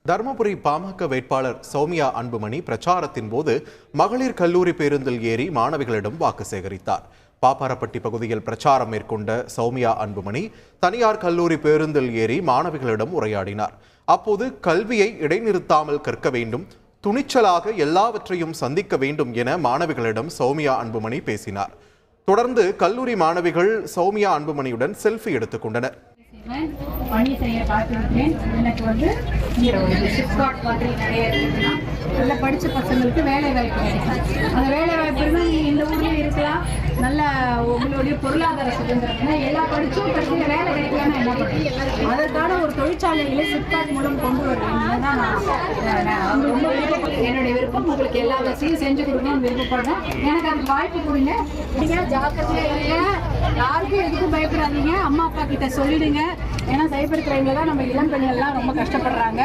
தர்மபுரி பாமக வேட்பாளர் சௌமியா அன்புமணி பிரச்சாரத்தின் போது மகளிர் கல்லூரி பேருந்தில் ஏறி மாணவிகளிடம் வாக்கு சேகரித்தார். பாப்பாரப்பட்டி பகுதியில் பிரச்சாரம் மேற்கொண்ட சௌமியா அன்புமணி தனியார் கல்லூரி பேருந்தில் ஏறி மாணவிகளிடம் உரையாடினார். அப்போது கல்வியை இடைநிறுத்தாமல் கற்க வேண்டும், துணிச்சலாக எல்லாவற்றையும் சந்திக்க வேண்டும் என மாணவிகளிடம் சௌமியா அன்புமணி பேசினார். தொடர்ந்து கல்லூரி மாணவிகள் சௌமியா அன்புமணியுடன் செல்ஃபி எடுத்துக் கொண்டனர். பணி செய்ய பார்த்துருக்கேன். எனக்கு ஃப்ளிப்கார்ட் மாதிரி நிறைய இருக்குன்னா நல்ல படித்த பசங்களுக்கு வேலை வாய்ப்பு கிடைக்கும். அந்த வேலை வாய்ப்பு இருந்தால் நீங்கள் இந்த ஊர்லேயும் இருக்கலாம். நல்ல உங்களுடைய பொருளாதார சுதந்திரம் எல்லா படிச்சும் படிச்சுட்டு வேலை கிடைக்கலன்னா என்ன பண்ணுறது? அதற்கான ஒரு தொழிற்சாலைகளை ஃப்ளிப்கார்ட் மூலம் கொண்டு வருவேன் தான் நான் ரொம்ப விருப்பப்படுறேன். என்னுடைய விருப்பம் உங்களுக்கு எல்லா வசதியும் செஞ்சு கொடுக்கணும்னு விருப்பப்படுறேன். எனக்கு அதுக்கு வாய்ப்பு கொடுங்க. நீங்கள் ஜாக்கிரதையாக இருங்க, யாருக்கும் எதுக்கும் பயப்படாதீங்க. அம்மா அப்பா கிட்ட சொல்லிடுங்க. ஏன்னா சைபர் கிரைம்ல தான் நம்ம இளம் பெண்கள்லாம் ரொம்ப கஷ்டப்படுறாங்க.